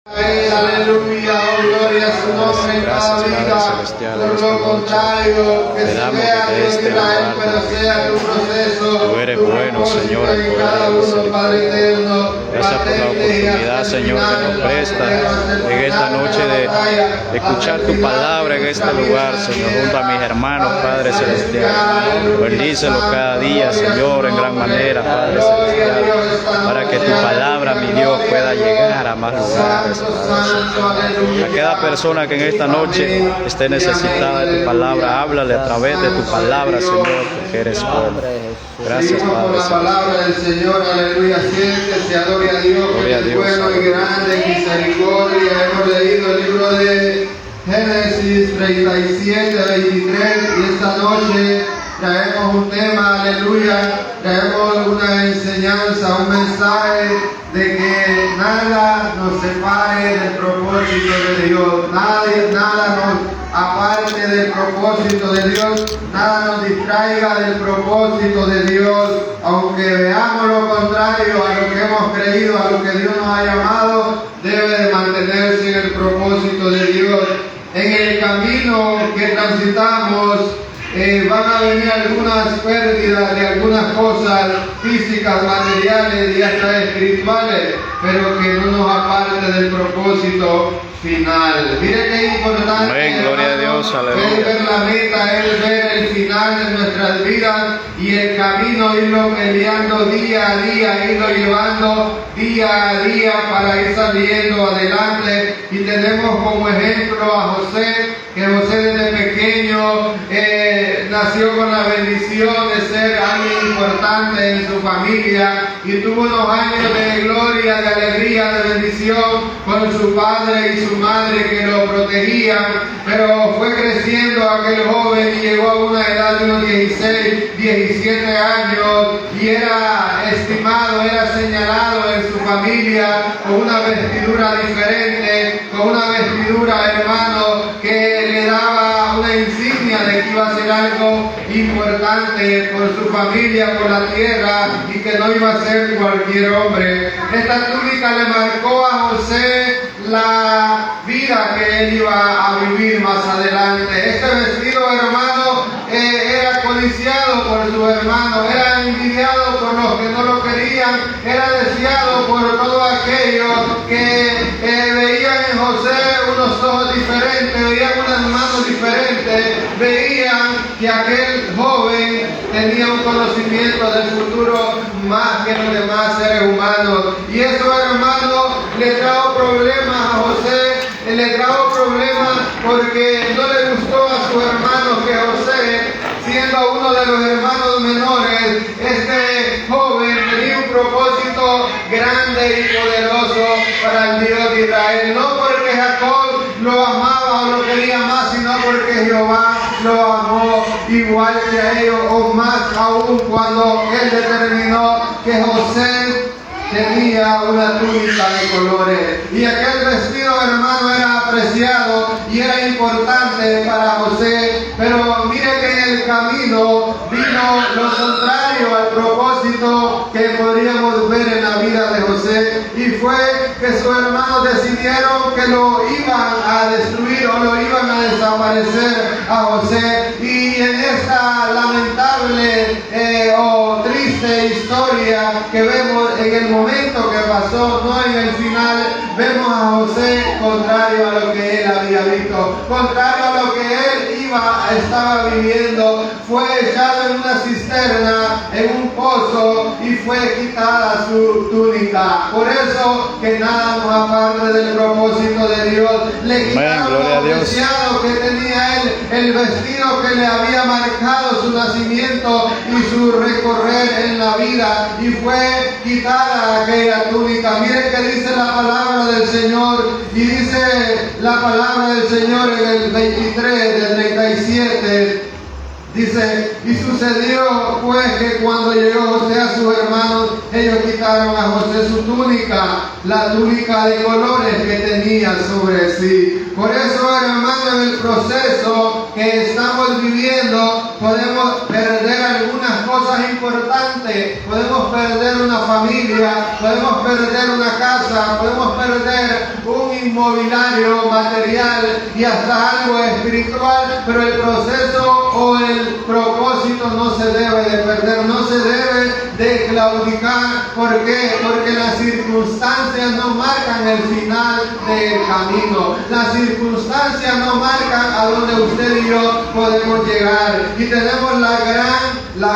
Aleluya, oh, gloria a su nombre en cada vida. Por lo contrario, que se vea Dios de Israel, pero sea tu proceso. Tú eres bueno, Señor, en cada uno, Padre eterno. Gracias por la oportunidad, Señor, que nos presta en esta noche de escuchar tu palabra en este lugar, Señor, junto a mis hermanos, Padre Celestial. Bendícelos cada día, Señor, en gran manera, Padre Celestial, para que tu palabra, mi Dios, pueda llegar a más lugares, Padre. A cada persona que en esta noche esté necesitada de tu palabra, háblale a través de tu palabra, Señor, porque eres bueno. Gracias, Padre. La palabra del Señor, aleluya, siéntese, adore a Dios, que es bueno y grande, misericordia. Hemos leído el libro de Génesis 37, 23, y esta noche traemos un tema, aleluya, traemos una enseñanza, un mensaje de que nada nos separe del propósito de Dios, nada nos aparte del propósito de Dios, nada nos distraiga del propósito de Dios, aunque veamos lo contrario a lo que hemos creído, a lo que Dios nos ha llamado, debe de mantenerse en el propósito de Dios. En el camino que transitamos, van a venir algunas pérdidas de algunas cosas físicas, materiales y hasta espirituales, pero que no nos aparte del propósito final. Mire qué importante. Amén, gloria a Dios, aleluya. Es ver la meta, es ver el final de nuestras vidas y el camino, irlo peleando día a día, irlo llevando día a día para ir saliendo adelante. Y tenemos como ejemplo a José, que José desde pequeño nació con la bendición de ser alguien importante en su familia y tuvo unos años de gloria, de alegría, de bendición con su padre y su madre que lo protegían, pero fue creciendo aquel joven y llegó a una edad de unos 16, 17 años y era estimado, era señalado en su familia con una vestidura diferente, con una vestidura, hermano, que le daba una insignia de que iba a ser algo importante por su familia, por la tierra, y que no iba a ser cualquier hombre. Esta túnica le marcó a José la vida que él iba a vivir más adelante. Este vestido, hermano, era codiciado por su hermano, era envidiado por los que no lo querían, era deseado por todos aquellos que veían en José unos ojos diferentes, veían unas manos diferentes, veían que aquel joven tenía un conocimiento del futuro más que los demás seres humanos. Y eso, hermano, le trajo problemas a José, le trajo problemas porque no le gustó a su hermano que José, siendo uno de los hermanos menores, este joven tenía un propósito grande y poderoso para el Dios de Israel. No porque Jacob lo amaba o lo quería más, sino porque Jehová lo amó igual que a ellos, o más aún, cuando él determinó que José tenía una túnica de colores. Y aquel vestido, hermano, era apreciado y era importante para José. Pero mire que en el camino vino lo contrario al propósito que podríamos ver en la vida de José. Y fue que sus hermanos decidieron que lo iban a destruir o lo iban a desaparecer a José. Y en esta lamentable o triste historia que vemos en el momento que pasó, no en el final, vemos a José contrario a lo que él había visto, contrario a lo que él estaba viviendo, fue echado en una cisterna, en un pozo, y fue quitada su túnica. Por eso que nada nos aparte del propósito de Dios. Le quitaron lo preciado que tenía él, el vestido que le había marcado su nacimiento y su recorrer en la vida, y fue quitada aquella túnica. Miren que dice la palabra del Señor, y dice la palabra del Señor en el 23 del 37. Dice, y sucedió pues que cuando llegó José a sus hermanos, ellos quitaron a José su túnica, la túnica de colores que tenía sobre sí. Por eso, hermano, en el proceso que estamos viviendo, podemos perder algunas cosas cosas importantes. Podemos perder una familia, podemos perder una casa, podemos perder un inmobiliario material y hasta algo espiritual, pero el proceso o el propósito no se debe de perder, no se debe de claudicar. ¿Por qué? Porque las circunstancias no marcan el final del camino. Las circunstancias no marcan a donde usted y yo podemos llegar. Y tenemos la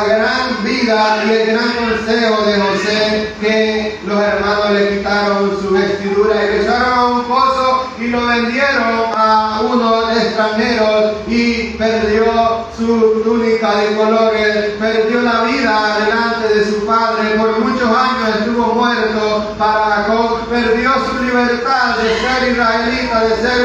gran vida y el gran consejo de José, que los hermanos le quitaron su vestidura y lo echaron a un pozo y lo vendieron a unos extranjeros y perdió su túnica de colores, perdió la vida delante de su padre. Por muchos años estuvo muerto para Jacob, perdió su libertad de ser israelita, de ser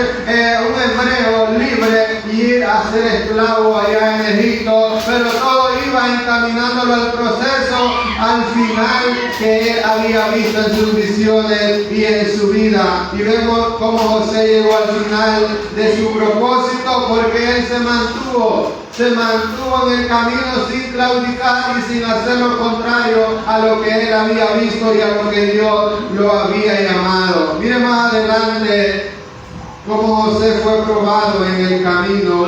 un hebreo libre y ir a ser esclavo allá en Egipto, pero todo iba encaminándolo al proceso, al final que él había visto en sus visiones y en su vida. Y vemos cómo José llegó al final de su propósito, porque él se mantuvo en el camino sin claudicar y sin hacer lo contrario a lo que él había visto y a lo que Dios lo había llamado. Mire más adelante cómo José fue probado en el camino.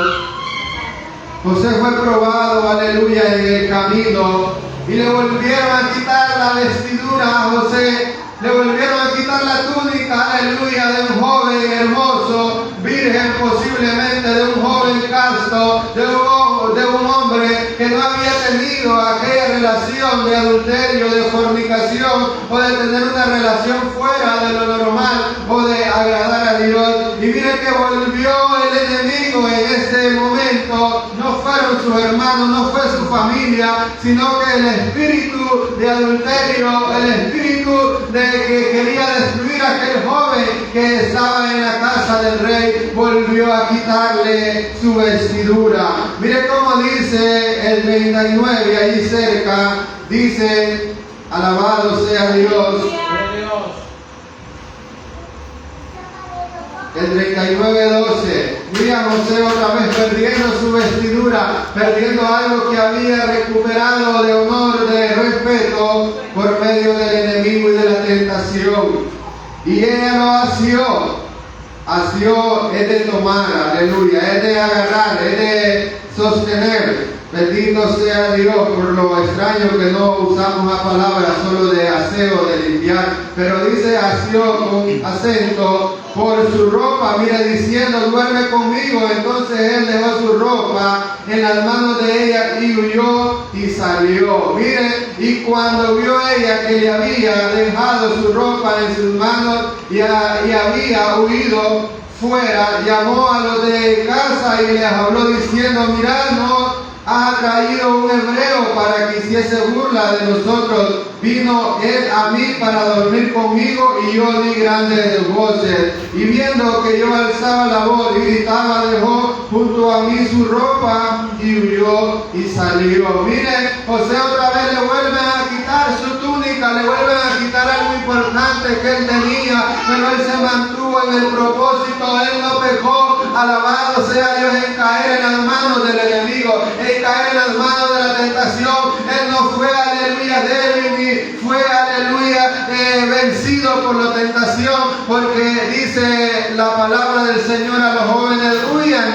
José fue probado, aleluya, en el camino, y le volvieron a quitar la vestidura a José, le volvieron a quitar la túnica, aleluya, de un joven hermoso, virgen posiblemente, de un joven casto, de un hombre que no había tenido aquella relación de adulterio, de fornicación, o de tener una relación fuera de lo normal, o de agradar a Dios. Y miren que volvió el enemigo en este momento. No fueron sus hermanos, no fue su familia, sino que el espíritu de adulterio, el espíritu de que quería destruir a aquel joven que estaba en la casa del rey, volvió a quitarle su vestidura. Mire cómo dice el 39, ahí cerca, dice: alabado sea Dios. El 39:12, mira a José otra vez perdiendo su vestidura, perdiendo algo que había recuperado de honor, de respeto, por medio del enemigo y de la tentación. Y ella lo asió es de tomar, aleluya, es de agarrar, es de sostener. Bendito sea Dios. Por lo extraño que no usamos la palabra solo de aseo, de limpiar, pero dice asió con acento por su ropa, mira, diciendo: duerme conmigo. Entonces él dejó su ropa en las manos de ella y huyó y salió. Mire, y cuando vio ella que le había dejado su ropa en sus manos y había huido fuera, llamó a los de casa y les habló diciendo: mirad, no ha traído un hebreo para que hiciese burla de nosotros. Vino él a mí para dormir conmigo y yo di grandes voces. Y viendo que yo alzaba la voz y gritaba, dejó junto a mí su ropa y huyó y salió. Mire, José otra vez le vuelven a quitar su túnica, le vuelven a quitar algo importante que él tenía, pero él se mantuvo en el propósito, él no pecó. Alabado sea Dios, en caer en las manos del enemigo, en caer en las manos de la tentación. Él no fue, aleluya, débil, ni fue, aleluya, vencido por la tentación, porque dice la palabra del Señor a los jóvenes: huyan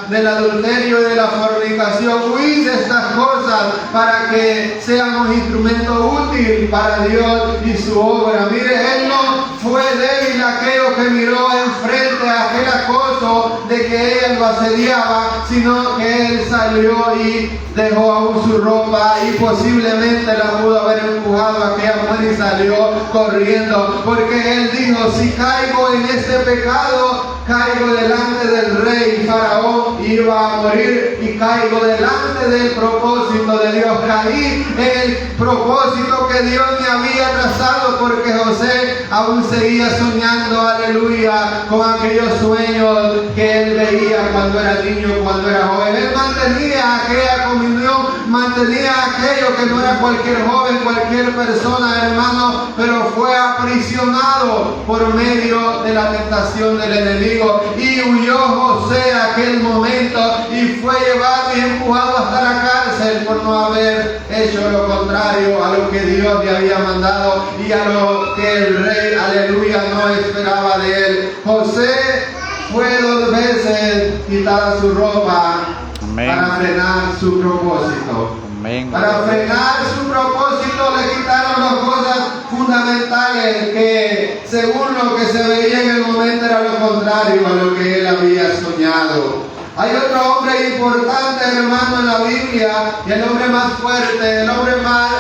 del adulterio y de la fornicación, huid de estas cosas para que seamos instrumentos útiles para Dios y su obra. Mire, él no fue débil aquello que miró enfrente a aquel acoso de que ella lo asediaba, sino que él salió y dejó aún su ropa, y posiblemente la pudo haber empujado a aquella mujer y salió corriendo, porque él dijo: si caigo en este pecado, caigo delante del rey Faraón, iba a morir, y caigo delante del propósito de Dios. Caí en el propósito que Dios me había trazado, porque José aún seguía soñando, aleluya, con aquellos sueños que él veía cuando era niño, cuando era joven. Él mantenía aquella comunión, mantenía aquello que no era cualquier joven, cualquier persona, hermano, pero fue aprisionado por medio de la tentación del enemigo, y huyó José aquel momento y fue llevado y empujado hasta la cárcel. cárcel por no haber hecho lo contrario a lo que Dios le había mandado y a lo que el rey, aleluya, no esperaba de él. José fue 2 veces quitada su ropa. Amén. Para frenar su propósito. Amén. Para frenar su propósito le quitaron las cosas fundamentales que según lo que se veía en el momento era lo contrario a lo que él había soñado. Hay otro hombre importante, hermano, en la Biblia, y el hombre más fuerte, el hombre más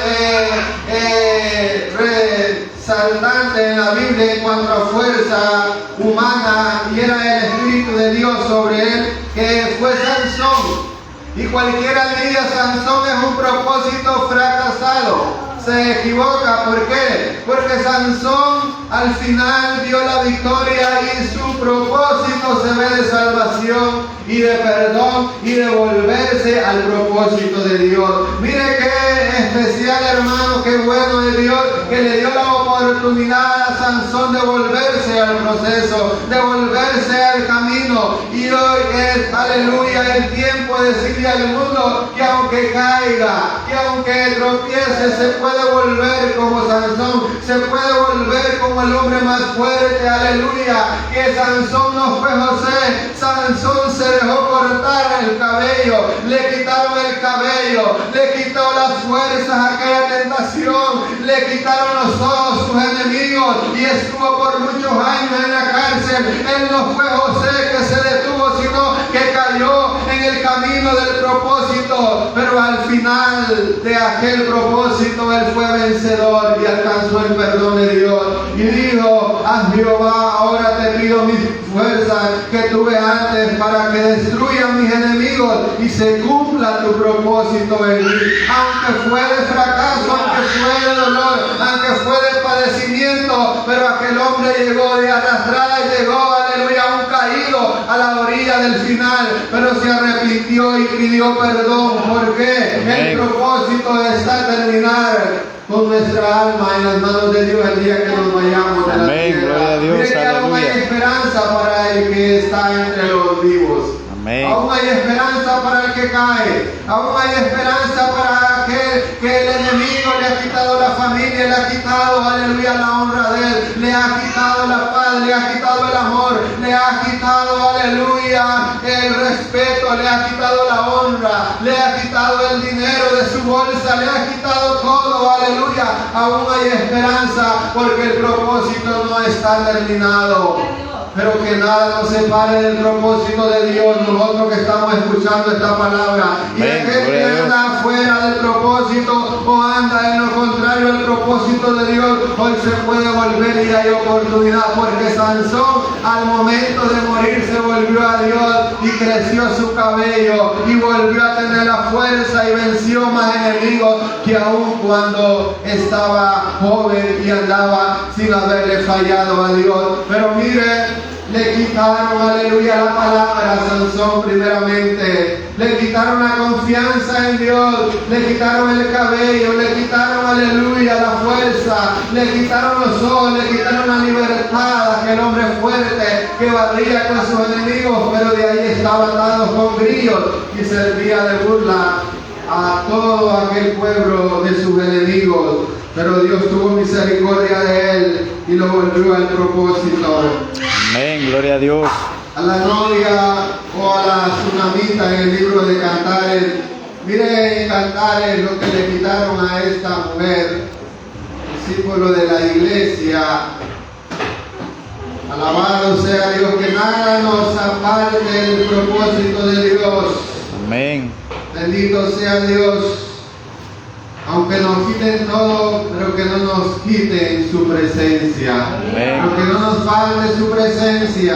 resaltante en la Biblia en cuanto a fuerza humana, y era el Espíritu de Dios sobre él, que fue Sansón. Y cualquiera diría, Sansón es un propósito fracasado. Se equivoca, ¿por qué? Porque Sansón al final dio la victoria y su propósito se ve de salvación y de perdón y de volverse al propósito de Dios. Mire qué especial, hermano, qué bueno de Dios que le dio la oportunidad a Sansón de volverse al proceso, de volverse al camino. Y hoy es, aleluya, el tiempo de decirle al mundo que aunque caiga, que aunque tropiece, se puede volver como Sansón, se puede volver como el hombre más fuerte, aleluya, que Sansón no fue José. Sansón se dejó cortar el cabello, le quitaron el cabello, le quitó las fuerzas a aquella tentación, le quitaron los ojos sus enemigos y estuvo por muchos años en la cárcel. Él no fue José que se detuvo, sino que cayó en el camino del propósito, pero al final de aquel propósito él fue vencedor y alcanzó el perdón de Dios y dijo a Jehová, ahora te pido mis fuerzas que tuve antes para que destruyan mis enemigos y se cumpla tu propósito en mí. Aunque fue de fracaso, aunque fue de dolor, aunque fue de padecimiento, pero aquel hombre llegó de arrastrada y llegó, aleluya, un caído a la orilla del final, pero se arrepintió y pidió perdón. ¿Por qué? El propósito está terminar con nuestra alma en las manos de Dios el día que nos vayamos de la tierra. Gloria a Dios, mire que aún hay esperanza para el que está entre los vivos. Amén. Aún hay esperanza para el que cae. Aún hay esperanza para aquel que el enemigo le ha quitado la familia, le ha quitado, aleluya, la honra de él, le ha quitado la paz, le ha quitado el amor, le ha quitado, aleluya, el respeto, le ha quitado la honra, le ha quitado el dinero de su bolsa, le ha quitado todo, aleluya. Aún hay esperanza porque el propósito no está terminado. Pero que nada nos separe del propósito de Dios, nosotros que estamos escuchando esta palabra. Y aquel que anda fuera del propósito o anda en lo contrario al propósito de Dios, hoy se puede volver y hay oportunidad, porque Sansón al momento de morir se volvió a Dios y creció su cabello y volvió a tener la fuerza y venció más enemigos que aún cuando estaba joven y andaba sin haberle fallado a Dios. Pero mire, le quitaron, aleluya, la palabra a Sansón primeramente, le quitaron la confianza en Dios, le quitaron el cabello, le quitaron, aleluya, la fuerza, le quitaron los ojos, le quitaron la libertad a aquel hombre fuerte que barría con sus enemigos, pero de ahí estaba atado con grillos y servía de burla a todo aquel pueblo de sus enemigos. Pero Dios tuvo misericordia de él y lo volvió al propósito. Amén, gloria a Dios. A la novia o a la tsunamita en el libro de Cantares, mire en Cantares lo que le quitaron a esta mujer, discípulo de la iglesia. Alabado sea Dios, que nada nos aparte del propósito de Dios. Amén. Bendito sea Dios. Aunque nos quiten todo, pero que no nos quiten su presencia. Amén. Pero que no nos falte su presencia.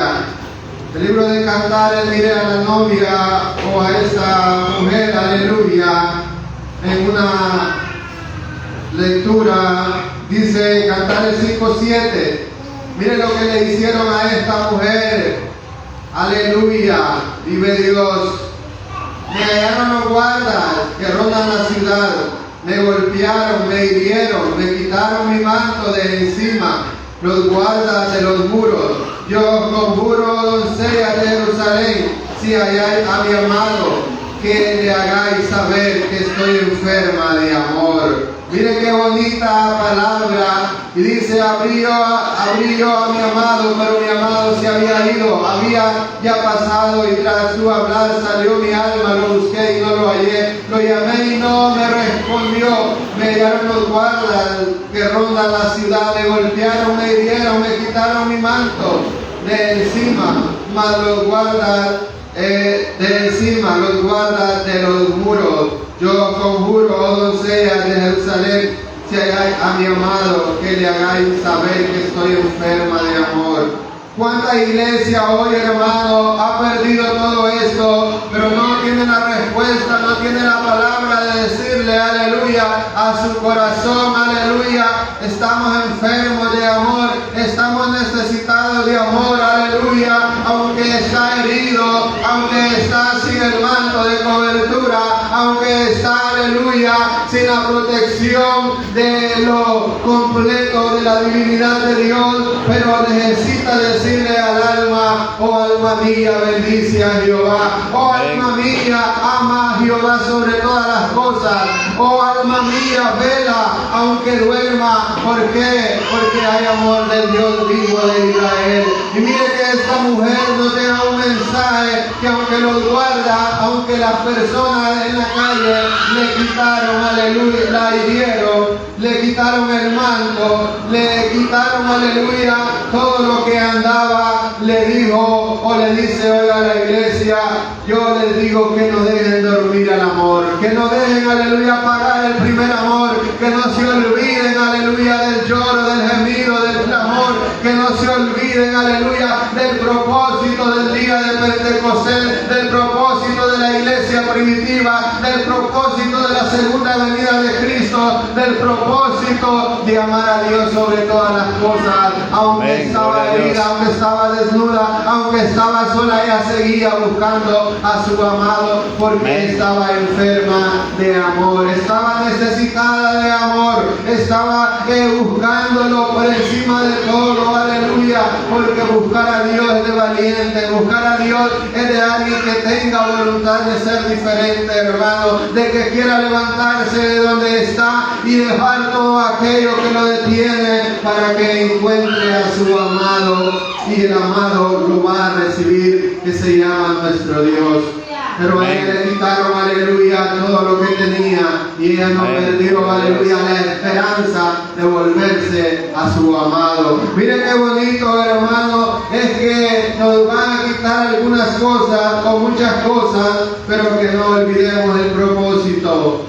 El libro de Cantares, mire a la novia o a esa mujer, aleluya, en una lectura, dice Cantares 5:7. Mire lo que le hicieron a esta mujer. Aleluya, vive Dios. Me hallaron los guardas que rondan la ciudad. Me golpearon, me hirieron, me quitaron mi manto de encima, los guardas de los muros. Yo conjuro, doncella de Jerusalén, si allá había amado, que le hagáis saber que estoy enferma de amor. Mire qué bonita palabra. Y dice, abrí yo a mi amado, pero mi amado se había ido, había ya pasado, y tras su hablar salió mi alma, lo busqué y no lo hallé, lo llamé y no me respondió. Me hallaron los guardas que rondan la ciudad, me golpearon, me hirieron, me quitaron mi manto de encima, mas los guardas de encima, los guardas de los muros. Yo conjuro, oh doncellas de Jerusalén, si halláis a mi amado, que le hagáis saber que estoy enferma de amor. ¿Cuánta iglesia hoy, hermano, ha perdido todo esto, pero no tiene la respuesta, no tiene la palabra de decirle, aleluya, a su corazón, aleluya? Estamos enfermos de amor, estamos necesitados de amor, aleluya, aunque está herido, aunque está sin el manto de cobertura, aunque está, aleluya, sin la protección de lo completo de la divinidad de Dios, pero necesita decirle al alma, oh alma mía, bendice a Jehová, oh alma mía, ama a Jehová sobre todas las cosas, oh alma mía, vela aunque duerma. ¿Por qué? Porque hay amor del Dios vivo de Israel. Y mire que esta mujer nos deja un mensaje que aunque los guarda, aunque las personas en la calle le quitaron, aleluya, la hirieron, le quitaron el manto, le quitaron, aleluya, todo lo que andaba, le dijo o le dice hoy a la iglesia, yo les digo que no dejen dormir al amor, que no dejen, aleluya, pagar el primer amor, que no se olviden, aleluya, del lloro, del gemido, del clamor, que no se olviden, aleluya, del propósito del día de Pentecostés, del propósito de la iglesia primitiva, del propósito de la segunda venida de Cristo, del propósito de amar a Dios sobre todas las cosas. Aunque estaba herida, aunque estaba desnuda, aunque estaba sola, ella seguía buscando a su amado, porque estaba enferma de amor, estaba necesitada de amor, estaba buscándolo por encima de todo, aleluya, porque buscar a Dios es de valiente, buscar a Dios es de alguien que tenga voluntad de ser diferente, hermano, de que quiera levantarse de donde está y dejar todo aquello que lo detiene para que encuentre a su amado, y el amado lo va a recibir, que se llama nuestro Dios. Pero a ella le quitaron, aleluya, todo lo que tenía, y ella no perdió, aleluya, la esperanza de volverse a su amado. Miren qué bonito, hermano, es que nos van a quitar algunas cosas o muchas cosas, pero que no olvidemos el propósito,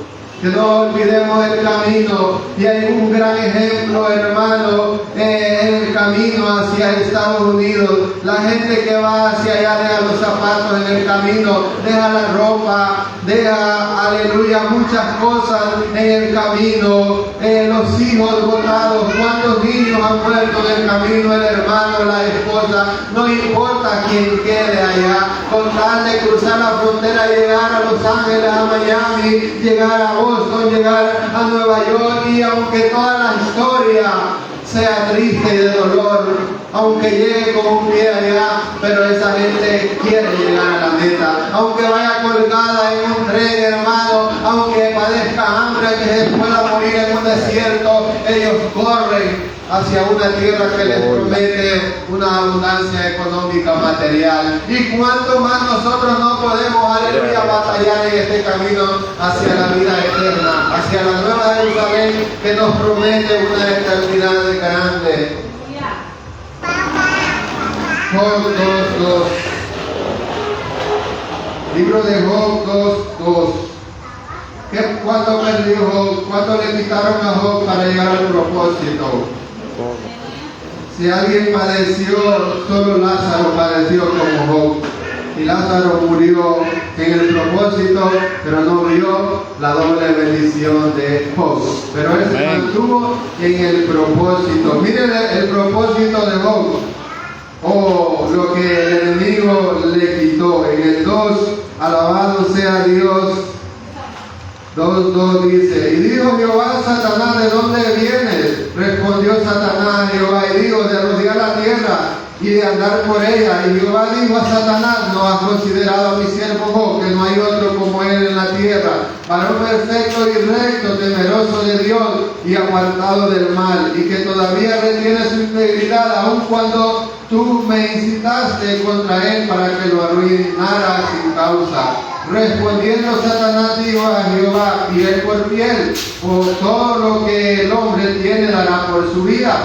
que no olvidemos el camino. Y hay un gran ejemplo, hermano, en el camino hacia Estados Unidos. La gente que va hacia allá deja los zapatos en el camino, deja la ropa, deja, aleluya, muchas cosas en el camino, los hijos botados. ¿Cuántos niños han muerto en el camino? El hermano, la esposa, no importa quién quede allá, con tal de cruzar la frontera y llegar a Los Ángeles, a Miami, llegar a Boston, llegar a Nueva York. Y aunque toda la historia sea triste y de dolor, aunque llegue con un pie allá, pero esa gente quiere llegar a la meta, aunque vaya colgada en un tren, hermano, aunque padezca hambre, que se pueda morir en un desierto, ellos corren hacia una tierra que les promete una abundancia económica, material. Y cuánto más nosotros no podemos, aleluya, batallar en este camino hacia la vida eterna, hacia la nueva Jerusalén que nos promete una eternidad de grande. Job 2:2. Libro de Job 2:2. ¿Cuánto perdió Job? ¿Cuánto le quitaron a Job para llegar al propósito? Si alguien padeció, solo Lázaro padeció como Job. Y Lázaro murió en el propósito, pero no vio la doble bendición de Job. Pero él se mantuvo en el propósito. Miren el propósito de Job. Oh, lo que el enemigo le quitó. En el 2, alabado sea Dios. 2:2 dice, y dijo Jehová a Satanás, ¿de dónde vienes? Respondió Satanás a Jehová y dijo, de rodear la tierra y de andar por ella. Y Jehová dijo a Satanás: ¿no has considerado a mi siervo Job, que no hay otro como él en la tierra, varón perfecto y recto, temeroso de Dios y apartado del mal, y que todavía retiene su integridad, aun cuando tú me incitaste contra él para que lo arruinara sin causa? Respondiendo Satanás dijo a Jehová: piel por piel, por todo lo que el hombre tiene dará por su vida.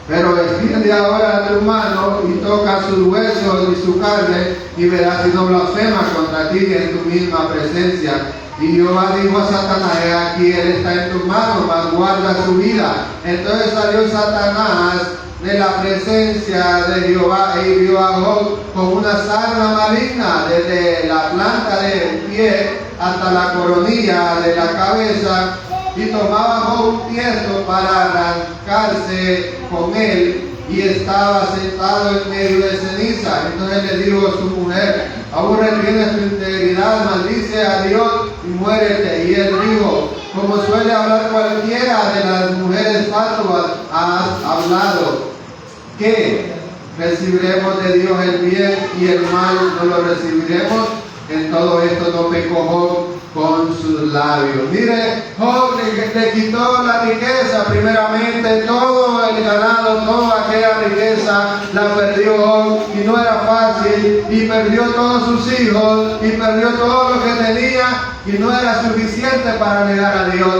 Pero extiende ahora a tu mano y toca sus huesos y su carne, y verás si no blasfema contra ti en tu misma presencia. Y Jehová dijo a Satanás: he aquí, él está en tus manos, mas guarda su vida. Entonces salió Satanás de la presencia de Jehová e hirió a Job con una sarna maligna desde la planta del pie hasta la coronilla de la cabeza. Y tomaba Job un tiesto para arrancarse con él, y estaba sentado en medio de ceniza. Entonces le dijo a su mujer: aún retienes tu integridad, maldice a Dios y muérete. Y él dijo: como suele hablar cualquiera de las mujeres fatuas, has hablado. ¿Qué? ¿Recibiremos de Dios el bien y el mal no lo recibiremos? En todo esto no pecó Job con sus labios. Mire, Job le quitó la riqueza, primeramente todo el ganado, toda aquella riqueza la perdió Job, y no era fácil, y perdió todos sus hijos, y perdió todo lo que tenía, y no era suficiente para negar a Dios,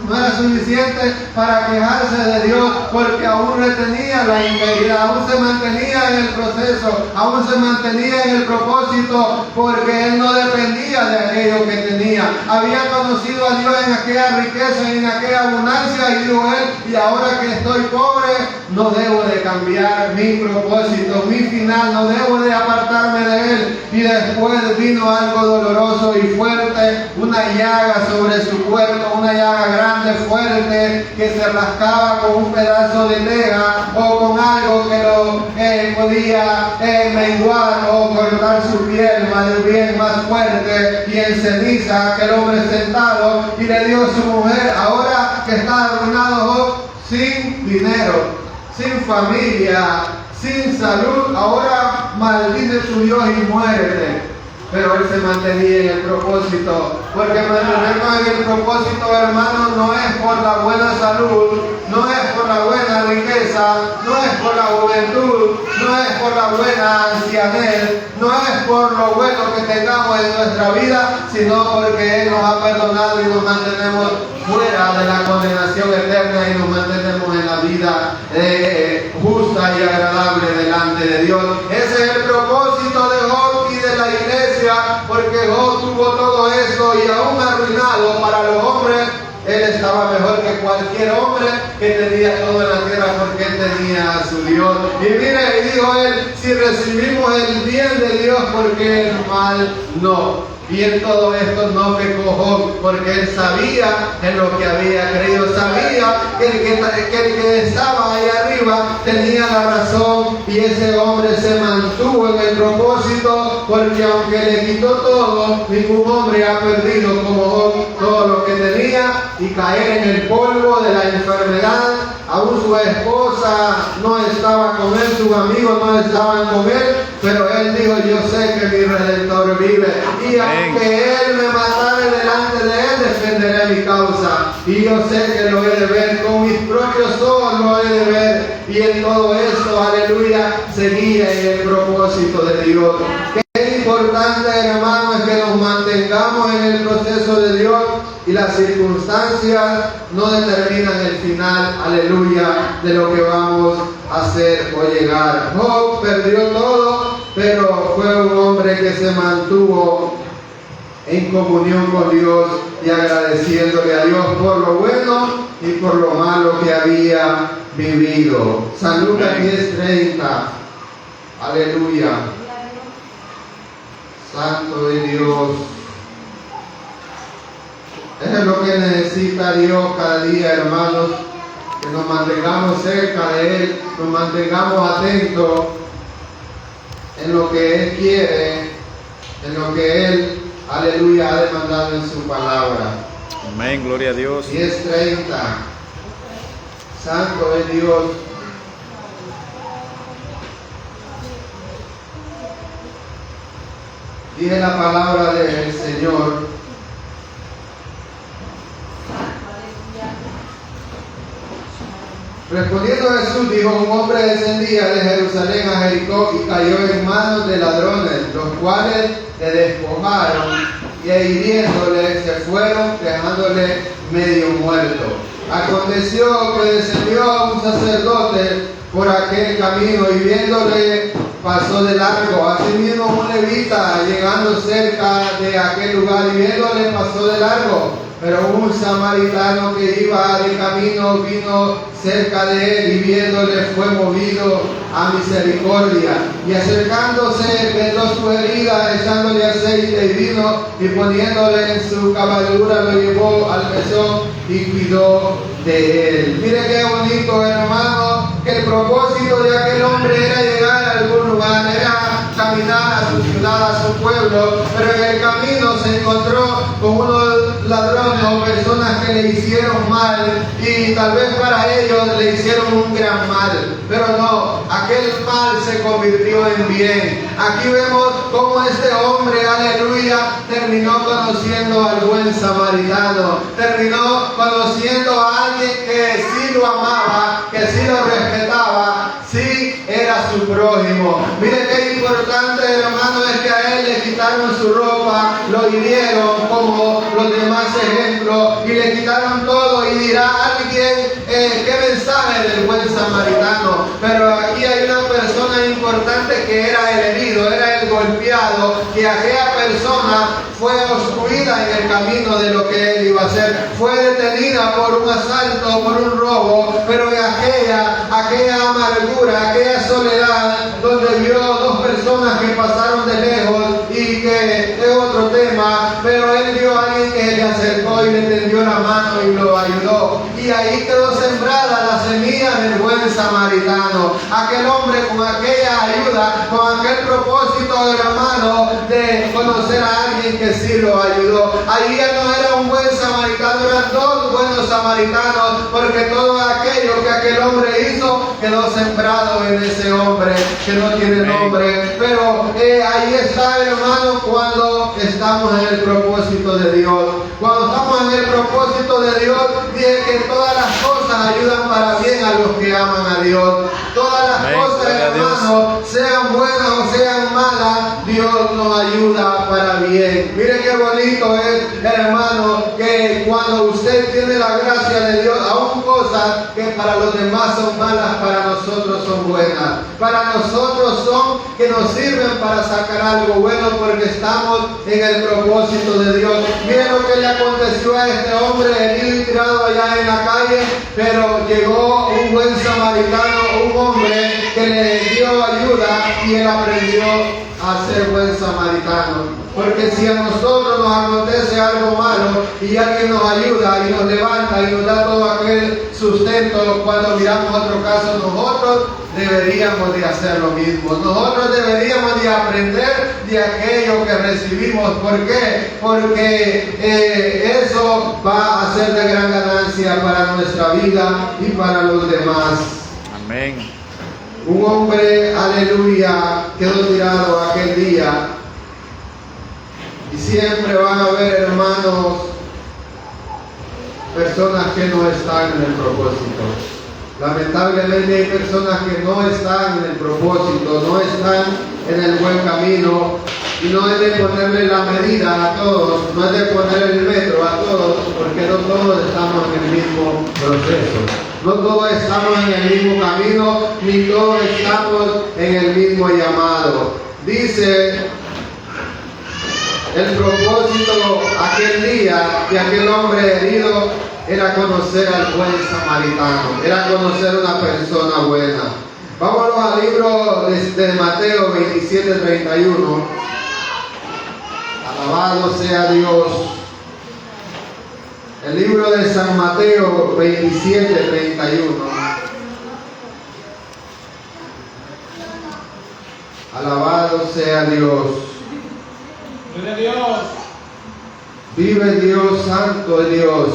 no era suficiente para quejarse de Dios, porque aún retenía la integridad, aún se mantenía en el proceso, aún se mantenía en el propósito, porque él no dependía de aquello que tenía. Había conocido a Dios en aquella riqueza y en aquella abundancia, y dijo él: y ahora que estoy pobre, no debo de cambiar mi propósito, mi final, no debo de apartarme de él. Y después vino algo doloroso y fuerte, una llaga sobre su cuerpo, una llaga grande, fuerte, que se rascaba con un pedazo de teja o con algo que lo podía menguar o cortar su piel más bien más fuerte, y en ceniza aquel hombre sentado. Y le dijo a su mujer: ahora que está arruinado Job, sin dinero, sin familia, sin salud, ahora maldice tu Dios y muérete. Pero él se mantenía en el propósito, porque mantenernos en el propósito, hermanos, no es por la buena salud, no es por la buena riqueza, no es por la juventud, no es por la buena ancianez, no es por lo bueno que tengamos en nuestra vida, sino porque Él nos ha perdonado y nos mantenemos fuera de la condenación eterna y nos mantenemos en la vida justa y agradable delante de Dios. Ese es el propósito de Job y de la iglesia, porque Job tuvo todo esto, y aún arruinado para los hombres, él estaba mejor que cualquier hombre que tenía todo en la tierra, porque él tenía a su Dios. Y mire, y dijo él: si recibimos el bien de Dios, porque el mal no. Y en todo esto no pecó Job, porque él sabía en lo que había creído, sabía que el que estaba ahí arriba tenía la razón, y ese hombre se mantuvo en el propósito, porque aunque le quitó todo, ningún hombre ha perdido como Job todo lo que tenía, y caer en el polvo de la enfermedad. Aún su esposa no estaba con él, sus amigos no estaban con él, pero él dijo: yo sé que mi Redentor vive, y aunque él me matara delante de él, defenderé mi causa, y yo sé que lo he de ver, con mis propios ojos lo he de ver. Y en todo esto, aleluya, seguía en el propósito de Dios. Qué importante, hermano, es que nos mantengamos en el proceso de Dios, y las circunstancias no determinan el final, aleluya, de lo que vamos a hacer o llegar. Job perdió todo, pero fue un hombre que se mantuvo en comunión con Dios y agradeciéndole a Dios por lo bueno y por lo malo que había vivido. San Lucas 10:30. Aleluya. Santo de Dios. Es lo que necesita Dios cada día, hermanos, que nos mantengamos cerca de Él, nos mantengamos atentos en lo que Él quiere, en lo que Él, aleluya, ha demandado en su palabra. Amén, gloria a Dios. 10:30. Santo de Dios. Dice la palabra del Señor. Respondiendo Jesús dijo: un hombre descendía de Jerusalén a Jericó y cayó en manos de ladrones, los cuales le despojaron y hiriéndole se fueron, dejándole medio muerto. Aconteció que descendió un sacerdote por aquel camino y viéndole pasó de largo. Asimismo un levita llegando cerca de aquel lugar y viéndole pasó de largo. Pero un samaritano que iba de camino vino cerca de él y viéndole fue movido a misericordia. Y acercándose vendó su herida, echándole aceite y vino y poniéndole en su cabalgadura lo llevó al mesón y cuidó de él. Mire qué bonito, hermano, que el propósito de aquel hombre era llegar a algún lugar, era caminar a su ciudad, a su pueblo, pero en el camino se encontró con unos ladrones o personas que le hicieron mal y tal vez para ellos le hicieron un gran mal, pero no, aquel mal se convirtió en bien. Aquí vemos cómo este hombre, aleluya, terminó conociendo al buen samaritano, terminó conociendo a alguien que sí lo amaba, que sí lo respetaba, sí era su prójimo. Mire qué importante, hermano, es que a él le quitaron su ropa, lo hirieron como los demás ejemplos y le quitaron todo, y dirá alguien qué mensaje del buen samaritano, pero aquí hay una persona importante que era el herido, era el golpeado, que aquella persona fue obstruida en el camino de lo que él iba a hacer, fue detenida por un asalto, por un robo, pero aquella amargura, aquella soledad, donde vio dos personas que pasaron de lejos y que es otro tema, pero él vio a alguien que le acercó y le tendió la mano y lo ayudó, y ahí quedó sembrada la semilla del buen samaritano. Aquel hombre con aquella ayuda, con aquel propósito, hermano, de conocer a alguien que sí lo ayudó. Ahí ya no era un buen samaritano, eran dos buenos samaritanos, porque todo aquello que aquel hombre hizo quedó sembrado en ese hombre que no tiene nombre. Pero ahí está, hermano, cuando estamos en el propósito de Dios. Cuando estamos en el propósito de Dios, dice que todas las cosas ayudan para bien a los que aman a Dios. Todas las cosas, hermano, sean buenas o sean malas, Dios nos ayuda para bien. Mire qué bonito es, hermano, que cuando usted tiene la gracia de Dios, aún cosas que para los demás son malas, para nosotros son buenas. Para nosotros son que nos sirven para sacar algo bueno, porque estamos en el propósito de Dios. Miren lo que le aconteció a este hombre herido y tirado allá en la calle, pero llegó un buen samaritano, un hombre que le dio ayuda, y él aprendió a ser buen samaritano. Porque si a nosotros nos acontece algo malo y alguien nos ayuda y nos levanta y nos da todo aquel sustento, cuando miramos otro caso, nosotros deberíamos de hacer lo mismo. Nosotros deberíamos de aprender de aquello que recibimos. ¿Por qué? Porque eso va a ser de gran ganancia para nuestra vida y para los demás. Amén. Un hombre, aleluya, quedó tirado aquel día. Y siempre van a haber, hermanos, personas que no están en el propósito. Lamentablemente hay personas que no están en el propósito, no están en el buen camino, y no es de ponerle la medida a todos, no es de poner el metro a todos, porque no todos estamos en el mismo proceso. No todos estamos en el mismo camino, ni todos estamos en el mismo llamado. Dice el propósito aquel día de aquel hombre herido era conocer al buen samaritano, era conocer una persona buena. Vámonos al libro de Mateo 27:31. Alabado sea Dios. El libro de San Mateo 27:31. Alabado sea Dios. Gloria a Dios. Vive Dios, santo es Dios.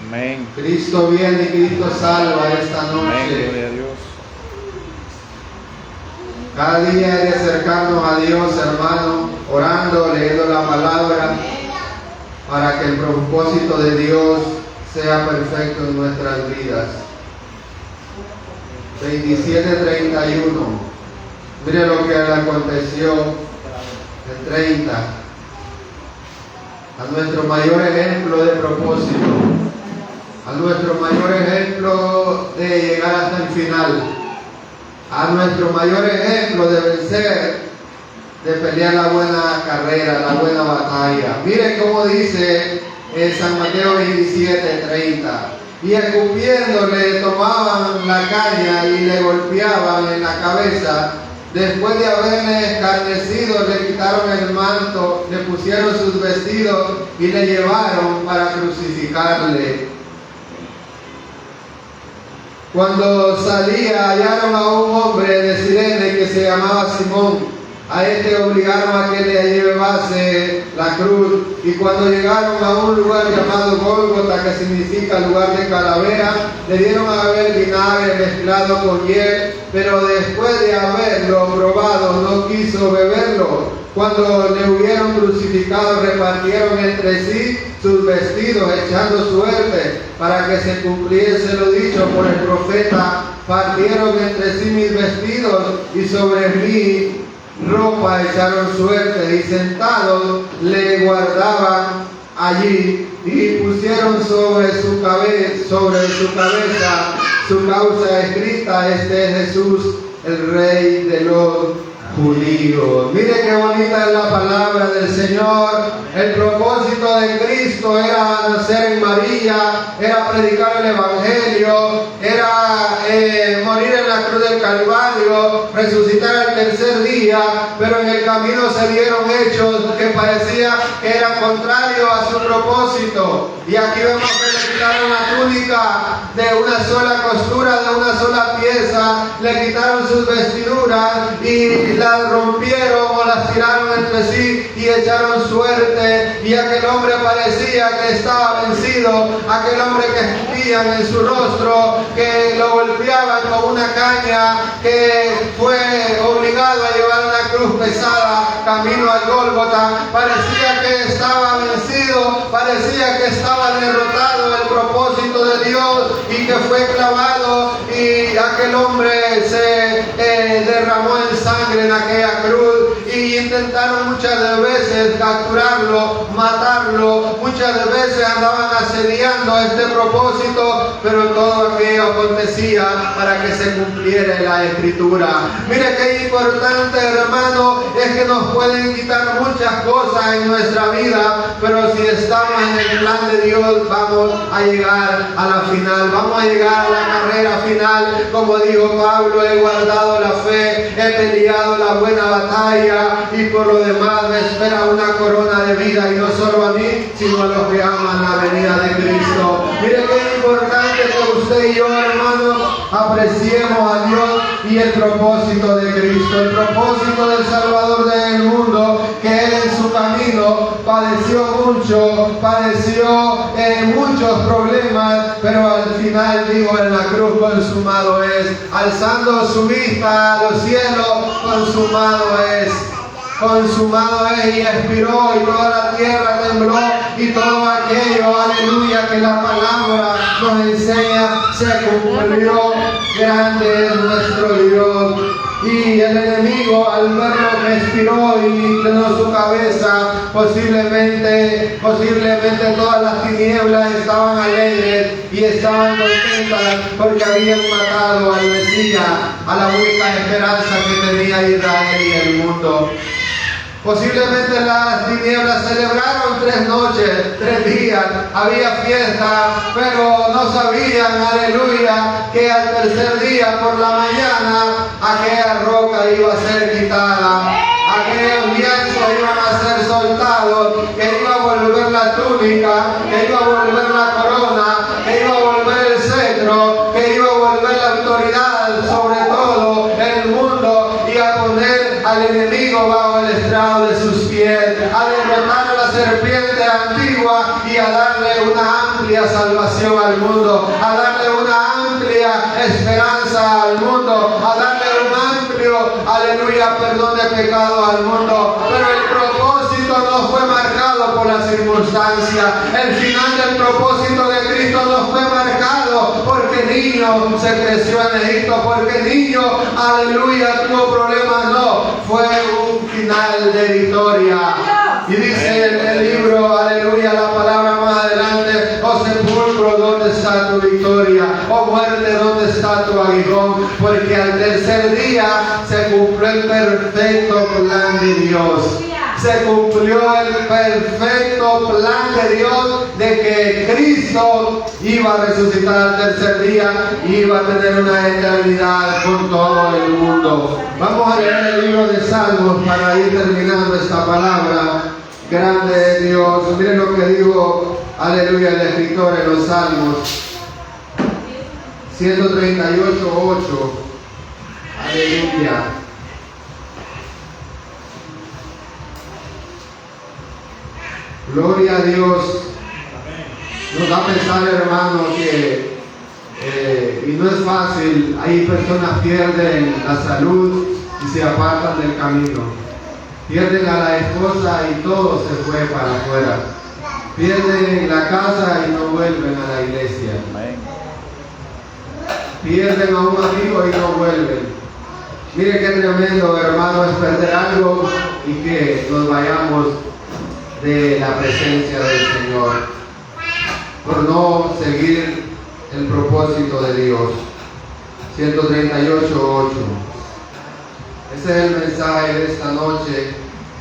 Amén. Cristo viene y Cristo salva esta Amén. noche. Gloria a Dios. Cada día es de acercarnos a Dios, hermano, orando, leyendo la palabra, para que el propósito de Dios sea perfecto en nuestras vidas. 27:31. Mire lo que le aconteció en 30. A nuestro mayor ejemplo de propósito, a nuestro mayor ejemplo de llegar hasta el final, a nuestro mayor ejemplo de vencer, de pelear la buena carrera, la buena batalla. Mire cómo dice San Mateo 27:30. Y escupiéndole tomaban la caña y le golpeaban en la cabeza. Después de haberle escarnecido, le quitaron el manto, le pusieron sus vestidos y le llevaron para crucificarle. Cuando salía, hallaron a un hombre de Cirene que se llamaba Simón. A este obligaron a que le llevase la cruz, y cuando llegaron a un lugar llamado Gólgota, que significa lugar de calavera, le dieron a beber vinagre mezclado con hiel, pero después de haberlo probado no quiso beberlo. Cuando le hubieron crucificado, repartieron entre sí sus vestidos, echando suerte para que se cumpliese lo dicho por el profeta: partieron entre sí mis vestidos y sobre mí ropa echaron suerte, y sentados le guardaban allí, y pusieron sobre su cabeza su causa escrita: este es Jesús, el Rey de los judíos. Mire qué bonita es la palabra del Señor. El propósito de Cristo era nacer en María, era predicar el Evangelio, era morir en la cruz del Calvario, resucitar al tercer día, pero en el camino se dieron hechos que parecía que eran contrarios a su propósito. Y aquí vemos que le quitaron la túnica de una sola costura, de una sola pieza, le quitaron sus vestiduras y las rompieron o las tiraron entre sí y echaron suerte, y aquel hombre parecía que estaba vencido, aquel hombre que escupían en su rostro, que lo golpeaban con una caña, que fue obligado a llevar una cruz pesada camino al Gólgota, parecía que estaba vencido, parecía que estaba derrotado el propósito de Dios, y que fue clavado, y aquel hombre se derramó en sangre en aquella cruz, y intentaron muchas de veces capturarlo, matarlo, muchas de veces andaban asediando este propósito, pero todo aquello acontecía para que se cumpliera la Escritura. Mire qué importante, hermano, es que nos pueden quitar muchas cosas en nuestra vida, pero si estamos en el plan de Dios, vamos a llegar a la final, vamos a llegar a la carrera final. Como dijo Pablo: he guardado la fe, he peleado la buena batalla, y por lo demás me espera una corona de vida, y no solo a mí, sino a los que aman la venida de Cristo. Mire qué importante que usted y yo, hermano, apreciemos a Dios y el propósito de Cristo, el propósito del Salvador del mundo, que Él en su camino padeció mucho, padeció muchos problemas, pero al final dijo en la cruz: consumado es. Alzando su vista a los cielos, consumado es. Consumado es, y expiró, y toda la tierra tembló, y todo aquello, aleluya, que la palabra nos enseña, se cumplió. Grande es nuestro Dios. Y el enemigo, al verlo que expiró y inclinó su cabeza, posiblemente todas las tinieblas estaban alegres y estaban contentas, porque habían matado al Mesías, a la única esperanza que tenía Israel y el mundo. Posiblemente las tinieblas celebraron 3 noches, 3 días, había fiesta, pero no sabían, aleluya, que al tercer día por la mañana aquella roca iba a ser quitada, aquellos lienzos iban a ser soltados, que iba a volver la túnica, que iba a volver la corona, que iba a volver el cetro, que iba a volver la autoridad sobre todo el mundo, y a poner al enemigo bajo el estrado de sus pies, a derrotar a la serpiente antigua y a darle una amplia salvación al mundo, a darle una amplia esperanza al mundo, a darle un amplio, aleluya, perdón de pecados al mundo, pero el propósito no fue marcado por las circunstancias. El final del propósito de Cristo no fue marcado porque niño se creció en Egipto, porque niño, aleluya, tuvo problemas. No, fue un final de victoria. Y dice el libro, aleluya, la palabra más adelante: oh sepulcro, ¿dónde está tu victoria? Oh muerte, ¿dónde está tu aguijón? Porque al tercer día se cumplió el perfecto plan de Dios. Se cumplió el perfecto plan de Dios de que Cristo iba a resucitar al tercer día y iba a tener una eternidad por todo el mundo. Vamos a leer el libro de Salmos para ir terminando esta palabra. Grande es Dios. Miren lo que dijo, aleluya, el escritor en los Salmos 138:8. Aleluya. Gloria a Dios. Nos da a pensar, hermano, que y no es fácil. Hay personas que pierden la salud y se apartan del camino. Pierden a la esposa y todo se fue para afuera. Pierden la casa y no vuelven a la iglesia. Pierden a un amigo y no vuelven. Mire qué tremendo, hermano, es perder algo y que nos vayamos de la presencia del Señor por no seguir el propósito de Dios. 138:8. Ese es el mensaje de esta noche,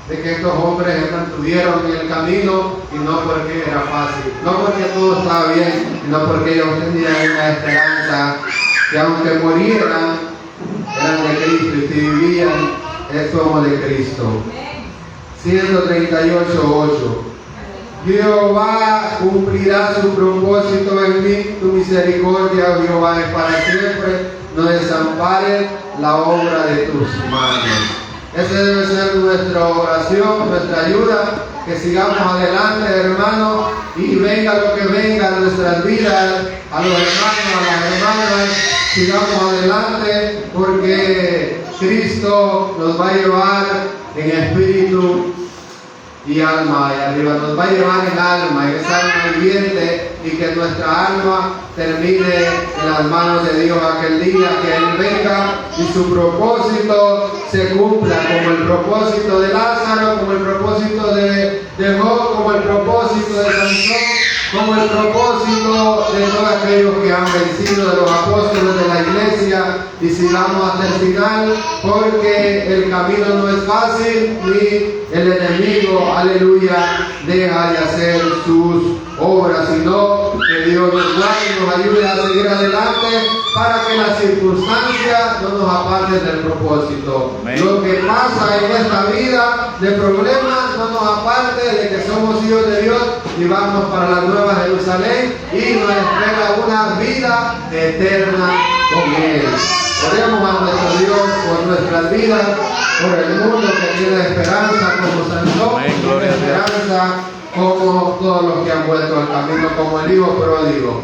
de que estos hombres se mantuvieron en el camino y no porque era fácil, no porque todo estaba bien, sino porque ellos tenían una esperanza que aunque murieran eran de Cristo, y si vivían somos de Cristo. 138:8. Jehová cumplirá su propósito en mí, tu misericordia, Jehová, es para siempre. No desampares la obra de tus manos. Esa debe ser nuestra oración, nuestra ayuda, que sigamos adelante, hermanos, y venga lo que venga a nuestras vidas, a los hermanos, a las hermanas, sigamos adelante, porque Cristo nos va a llevar en espíritu y alma y arriba, nos va a llevar en alma, en esa alma viviente, y que nuestra alma termine en las manos de Dios aquel día, que Él venga y su propósito se cumpla, como el propósito de Lázaro, como el propósito de Job, como el propósito de Sansón, como el propósito de todos aquellos que han vencido, de los apóstoles de la iglesia, y sigamos hasta el final, porque el camino no es fácil, ni el enemigo, aleluya, deja de hacer sus obras, sino que Dios nos guarde y nos ayude a seguir adelante para que las circunstancias no nos aparten del propósito. Amén. Lo que pasa en esta vida de problemas no nos aparte de que somos hijos de Dios y vamos para la Nueva Jerusalén y nos espera una vida eterna con Él. Oremos a nuestro Dios por nuestras vidas, por el mundo que tiene esperanza como Sansón, tiene esperanza como todos los que han vuelto al camino, como el hijo pródigo.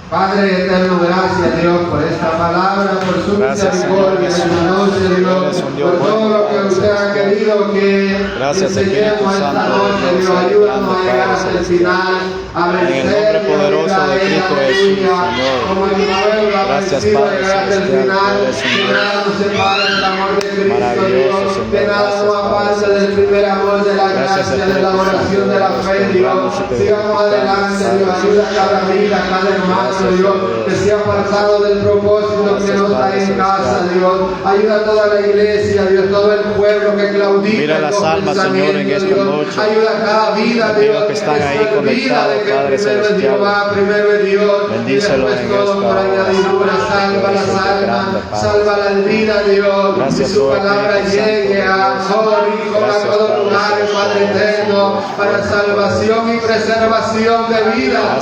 Padre eterno, gracias Dios por esta palabra, por su misericordia en esta noche, Dios, por todo lo que usted ha querido que enseñemos esta noche, Dios, ayúdanos a llegar hasta el final, a vencer, en el nombre poderoso de Cristo Jesús, Señor. Como el pueblo ha vencido a llegar hasta el final, que nada nos separe del amor de Cristo, Dios, que nada nos aparte del primer amor de la gracia, de la oración, de la fe, Dios. Sigamos adelante, Dios, ayuda a cada vida, a cada hermano, Dios, que se ha apartado del propósito, que no está en casa, Dios. Ayuda a toda la iglesia, Dios, todo el pueblo que claudica. Mira las almas, Señor, en esta noche. Ayuda a cada vida, Dios, que están ahí conectados, Padre Celestial. Primero es Dios, bendícelo y después todo por añadidura. Salva las almas, salva la vida, Dios. Gracias, y su palabra llegue a todo lugar, Padre eterno, para salvación y preservación de vida.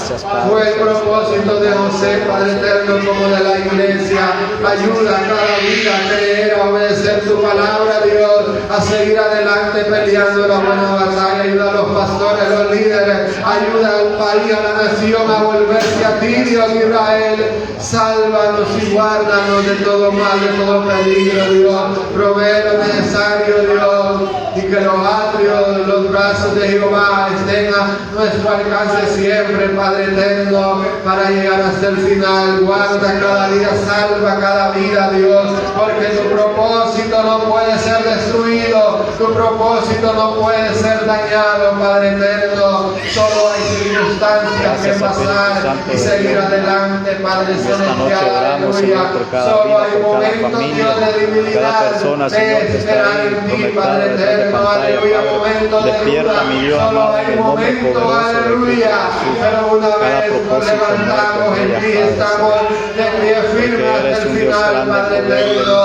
Fue el propósito de José, Padre eterno, como de la iglesia. Ayuda a cada vida a creer, a obedecer tu palabra, Dios, a seguir adelante peleando la buena batalla. Ayuda a los pastores, los líderes, Ayuda al país, a la nación a volverse a ti, Dios de Israel. Sálvanos y guárdanos de todo mal, de todo peligro, Dios. Provee lo necesario, Dios. Y que los atrios, los brazos de Jehová estén a nuestro alcance siempre, Padre eterno, para llegar hasta el final. Guarda cada vida, salva cada vida, Dios, porque tu propósito no puede ser destruido, tu propósito no puede ser dañado, Padre eterno. Solo hay circunstancias que pasar y seguir adelante, Padre celestial. Aleluya. Solo hay momentos, Dios, de debilidad, de esperar en ti, Padre eterno. Aleluya, momentos de despierta, mi Dios, solo hay momentos, aleluya, pero una vez nos levantamos en ti, estamos de pie firme hasta el final, Padre eterno.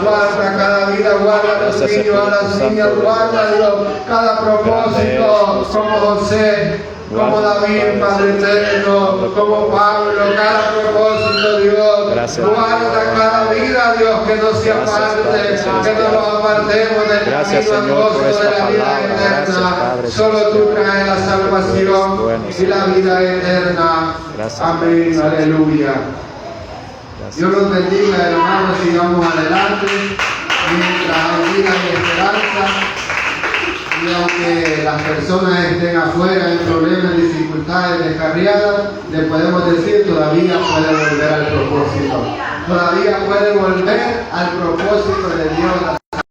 Guarda cada vida, guarda a los niños, a las niñas, guarda, Dios, cada propósito, como José, como David, Padre eterno, como Pablo, cada propósito, Dios. Guarda cada vida, Dios, que no se aparte, que no nos apartemos del camino angosto de la vida eterna. Solo tú traes la salvación y la vida eterna. Amén, aleluya. Dios los bendiga, hermanos, sigamos adelante mientras hay vida y esperanza. Y aunque las personas estén afuera en problemas, dificultades, descarriadas, le podemos decir todavía puede volver al propósito. Todavía puede volver al propósito de Dios.